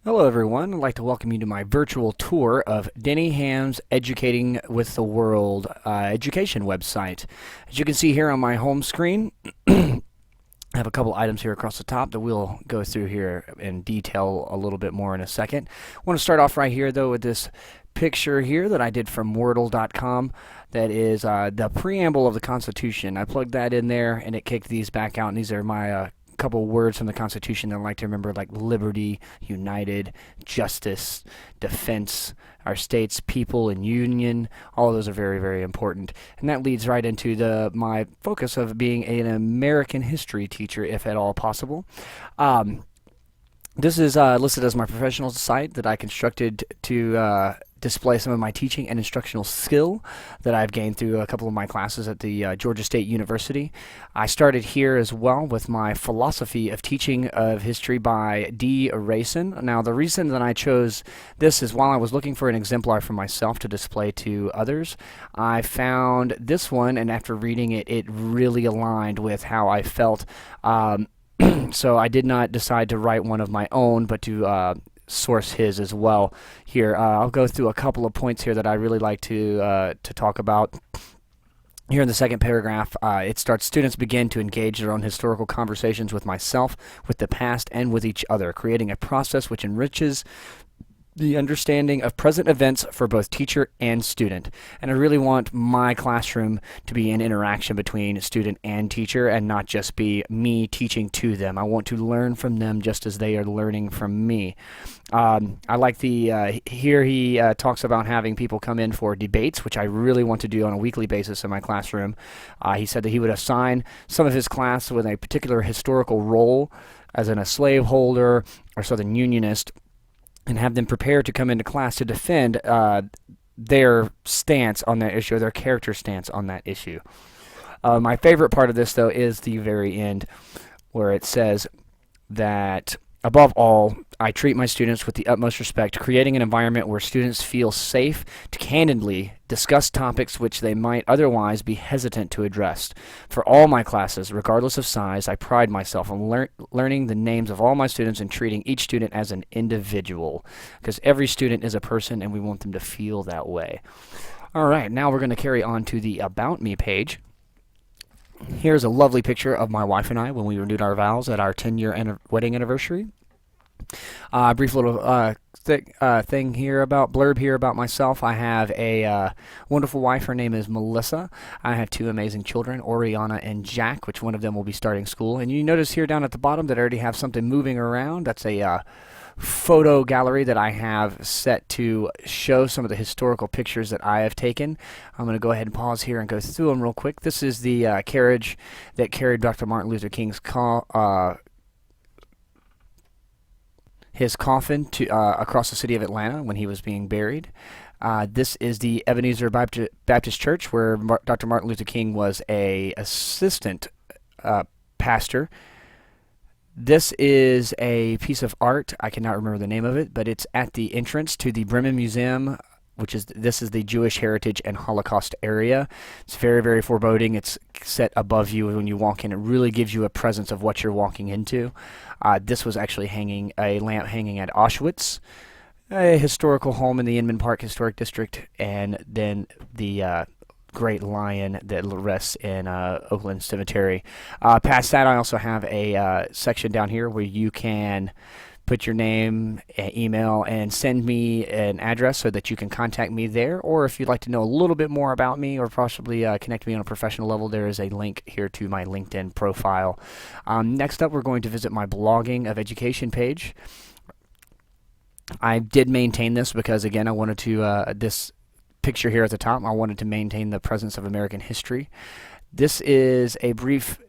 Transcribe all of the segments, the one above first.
Hello, everyone. I'd like to welcome you to my virtual tour of Denny Ham's Educating with the World education website. As you can see here on my home screen, I have a couple items here across the top that we'll go through here in detail a little bit more in a second. I want to start off right here, though, with this picture here that I did from Wordle.com. That is the preamble of the Constitution. I plugged that in there, and it kicked these back out, and these are my couple words from the Constitution that I like to remember, like liberty, united, justice, defense, our states, people, and union. All of those are very, very important. And that leads right into my focus of being an American history teacher, if at all possible. This is listed as my professional site that I constructed to display some of my teaching and instructional skill that I've gained through a couple of my classes at the Georgia State University. I started here as well with my philosophy of teaching of history by D. Racine. Now, the reason that I chose this is while I was looking for an exemplar for myself to display to others, I found this one, and after reading it, it really aligned with how I felt. So I did not decide to write one of my own, but to source his as well. Here, I'll go through a couple of points here that I really like to talk about. Here in the second paragraph, it starts, students begin to engage their own historical conversations with myself, with the past, and with each other, creating a process which enriches the understanding of present events for both teacher and student. And I really want my classroom to be an interaction between student and teacher and not just be me teaching to them. I want to learn from them just as they are learning from me. I like here he talks about having people come in for debates, which I really want to do on a weekly basis in my classroom. He said that he would assign some of his class with a particular historical role, as in a slaveholder or Southern Unionist, and have them prepared to come into class to defend their stance on that issue, or their character stance on that issue. My favorite part of this, though, is the very end, where it says that, above all, I treat my students with the utmost respect, creating an environment where students feel safe to candidly discuss topics which they might otherwise be hesitant to address. For all my classes, regardless of size, I pride myself on learning the names of all my students and treating each student as an individual, because every student is a person and we want them to feel that way. All right, now we're going to carry on to the About Me page. Here's a lovely picture of my wife and I when we renewed our vows at our 10-year wedding anniversary. Brief little thing here blurb here about myself. I have a wonderful wife. Her name is Melissa. I have two amazing children, Oriana and Jack, which one of them will be starting school. And you notice here down at the bottom that I already have something moving around. That's a photo gallery that I have set to show some of the historical pictures that I have taken. I'm going to go ahead and pause here and go through them real quick. This is the carriage that carried Dr. Martin Luther King's his coffin to across the city of Atlanta when he was being buried. This is the Ebenezer Baptist Church, where Dr. Martin Luther King was a assistant pastor. This is a piece of art. I cannot remember the name of it, but it's at the entrance to the Bremen Museum, this is the Jewish Heritage and Holocaust area. It's very, very foreboding. It's set above you when you walk in. It really gives you a presence of what you're walking into. This was actually a lamp hanging at Auschwitz, a historical home in the Inman Park Historic District, and then the great lion that rests in Oakland Cemetery. Past that, I also have a section down here where you can put your name, email, and send me an address so that you can contact me there. Or if you'd like to know a little bit more about me or possibly connect me on a professional level, there is a link here to my LinkedIn profile. Next up, we're going to visit my blogging of education page. I did maintain this because, again, I wanted to, this picture here at the top, I wanted to maintain the presence of American history. This is a brief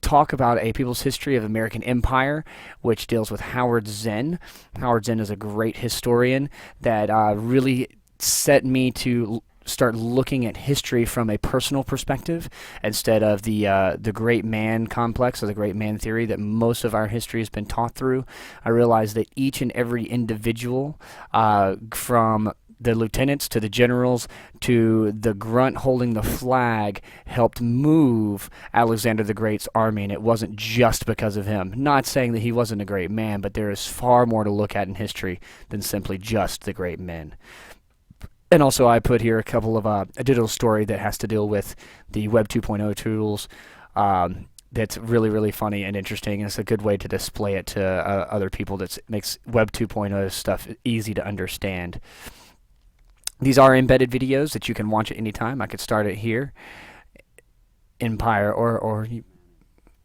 talk about a people's history of American empire, which deals with Howard Zinn. Howard Zinn is a great historian that really set me to start looking at history from a personal perspective instead of the great man complex or the great man theory that most of our history has been taught through. I realized that each and every individual from the lieutenants to the generals to the grunt holding the flag helped move Alexander the Great's army, and it wasn't just because of him. Not saying that he wasn't a great man, but there is far more to look at in history than simply just the great men. And also I put here a couple of a digital story that has to deal with the Web 2.0 tools. That's really, really funny and interesting, and it's a good way to display it to other people that makes Web 2.0 stuff easy to understand. These are embedded videos that you can watch at any time. I could start it here. Empire,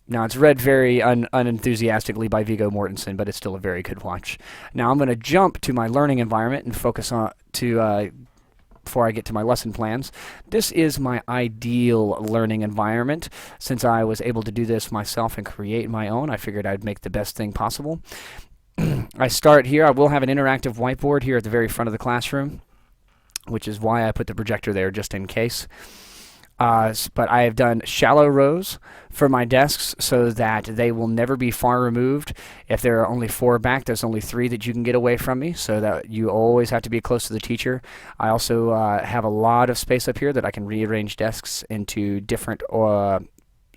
now it's read very unenthusiastically by Viggo Mortensen, but it's still a very good watch. Now I'm going to jump to my learning environment and focus on before I get to my lesson plans. This is my ideal learning environment. Since I was able to do this myself and create my own, I figured I'd make the best thing possible. I start here. I will have an interactive whiteboard here at the very front of the classroom, which is why I put the projector there just in case. But I have done shallow rows for my desks so that they will never be far removed. If there are only 4 back, there's only 3 that you can get away from me, so that you always have to be close to the teacher. I also have a lot of space up here that I can rearrange desks into different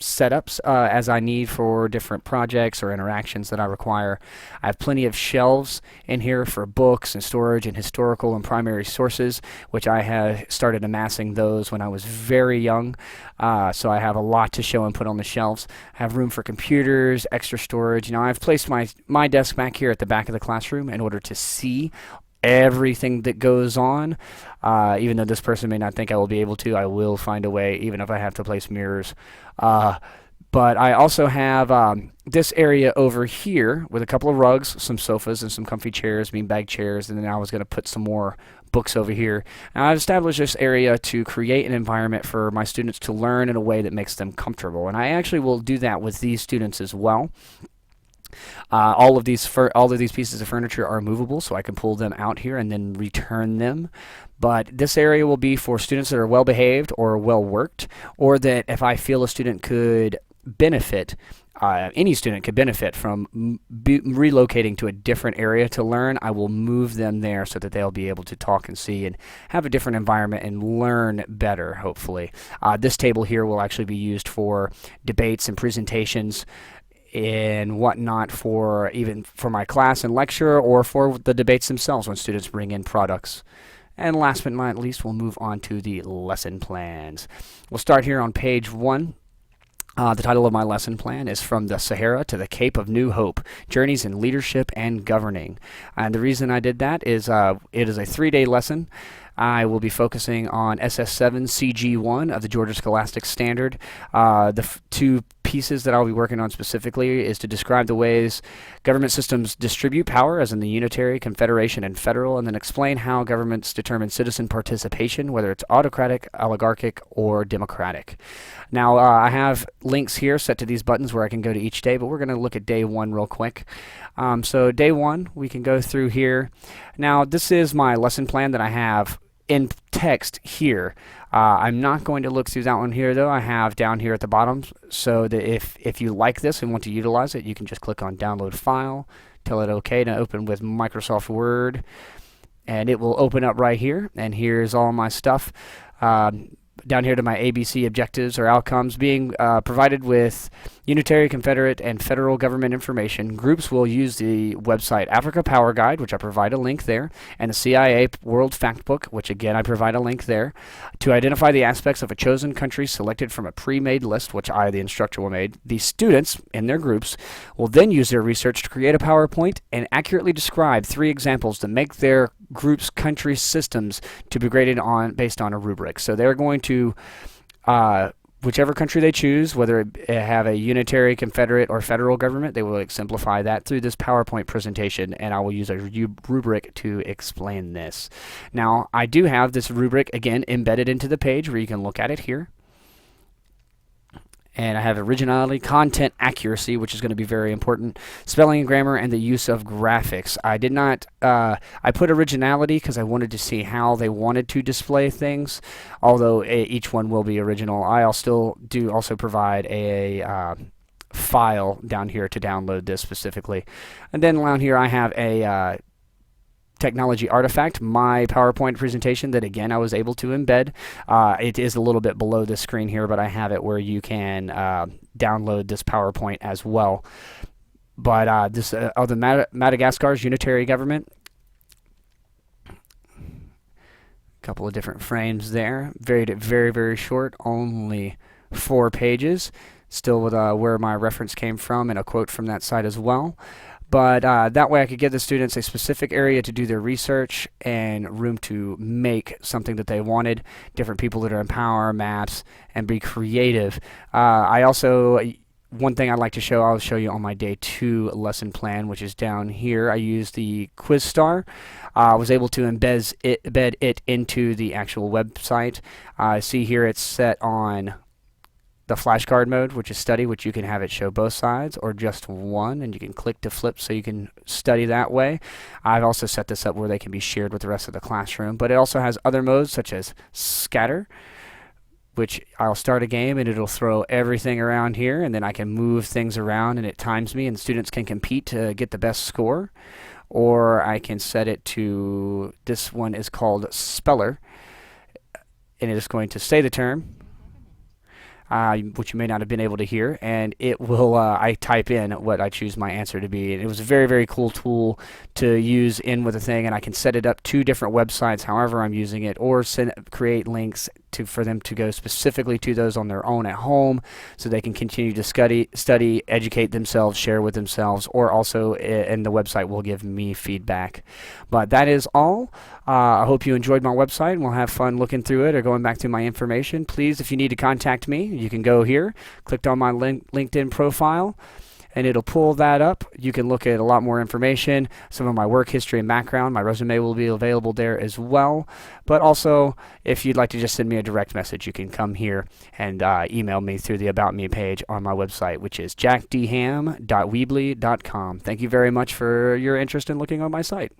setups as I need for different projects or interactions that I require. I have plenty of shelves in here for books and storage and historical and primary sources, which I have started amassing those when I was very young. So I have a lot to show and put on the shelves. I have room for computers, extra storage. Now I've placed my desk back here at the back of the classroom in order to see everything that goes on. Even though this person may not think I will be able to, I will find a way, even if I have to place mirrors. But I also have this area over here with a couple of rugs, some sofas, and some comfy chairs, beanbag chairs, and then I was going to put some more books over here. Now I've established this area to create an environment for my students to learn in a way that makes them comfortable, and I actually will do that with these students as well. All of these pieces of furniture are movable, so I can pull them out here and then return them. But this area will be for students that are well behaved or well worked, or that if I feel a student could benefit, any student could benefit from relocating to a different area to learn, I will move them there so that they'll be able to talk and see and have a different environment and learn better, hopefully. This table here will actually be used for debates and presentations and whatnot, for even for my class and lecture, or for the debates themselves when students bring in products. And last but not least, we'll move on to the lesson plans. We'll start here on page 1. The title of my lesson plan is From the Sahara to the Cape of New Hope, Journeys in Leadership and Governing. And the reason I did that is it is a 3-day lesson. I will be focusing on SS7 CG1 of the Georgia Scholastic Standard. The 2 pieces that I'll be working on specifically is to describe the ways government systems distribute power, as in the unitary, confederation, and federal, and then explain how governments determine citizen participation, whether it's autocratic, oligarchic, or democratic. Now, I have links here set to these buttons where I can go to each day, but we're going to look at day 1 real quick. So day 1, we can go through here. Now, this is my lesson plan that I have in text here. I'm not going to look through that one here, though. I have down here at the bottom, so that if you like this and want to utilize it, you can just click on Download File, tell it OK to open with Microsoft Word, and it will open up right here. And here's all my stuff. Down here to my ABC objectives or outcomes, being provided with unitary, confederate, and federal government information. Groups will use the website Africa Power Guide, which I provide a link there, and the CIA World Factbook, which again I provide a link there, to identify the aspects of a chosen country selected from a pre-made list, which I, the instructor, will make. The students in their groups will then use their research to create a PowerPoint and accurately describe 3 examples that make their group's country systems to be graded on based on a rubric. So they're going to whichever country they choose, whether it have a unitary, confederate, or federal government, they will exemplify that through this PowerPoint presentation, and I will use a rubric to explain this. Now, I do have this rubric, again, embedded into the page where you can look at it here. And I have originality, content accuracy, which is going to be very important, spelling and grammar, and the use of graphics. I did not, I put originality because I wanted to see how they wanted to display things, although each one will be original. I'll still also provide a file down here to download this specifically. And then down here I have a technology artifact, my PowerPoint presentation that again I was able to embed. It is a little bit below the screen here, but I have it where you can download this PowerPoint as well. But this of the Madagascar's unitary government. Couple of different frames there. Very short, only 4 pages. Still with where my reference came from and a quote from that site as well. But that way I could give the students a specific area to do their research and room to make something that they wanted. Different people that are in Power, Maps, and be creative. I also, one thing I'd like to show, I'll show you on my day 2 lesson plan, which is down here. I used the QuizStar. I was able to embed it into the actual website. See here it's set on the flashcard mode, which is study, which you can have it show both sides or just one, and you can click to flip so you can study that way. I've also set this up where they can be shared with the rest of the classroom, but it also has other modes such as scatter, which I'll start a game and it'll throw everything around here, and then I can move things around and it times me and students can compete to get the best score. Or I can set it to, this one is called Speller, and it is going to say the term, which you may not have been able to hear, and it will, I type in what I choose my answer to be. And it was a very cool tool to use in with a thing, and I can set it up to different websites however I'm using it, or create links for them to go specifically to those on their own at home so they can continue to study, educate themselves, share with themselves, or also and the website will give me feedback. But that is all. I hope you enjoyed my website and we'll have fun looking through it or going back through my information. Please, if you need to contact me, you can go here, click on my LinkedIn profile, and it'll pull that up. You can look at a lot more information, some of my work history and background. My resume will be available there as well. But also, if you'd like to just send me a direct message, you can come here and email me through the About Me page on my website, which is jackdham.weebly.com. Thank you very much for your interest in looking on my site.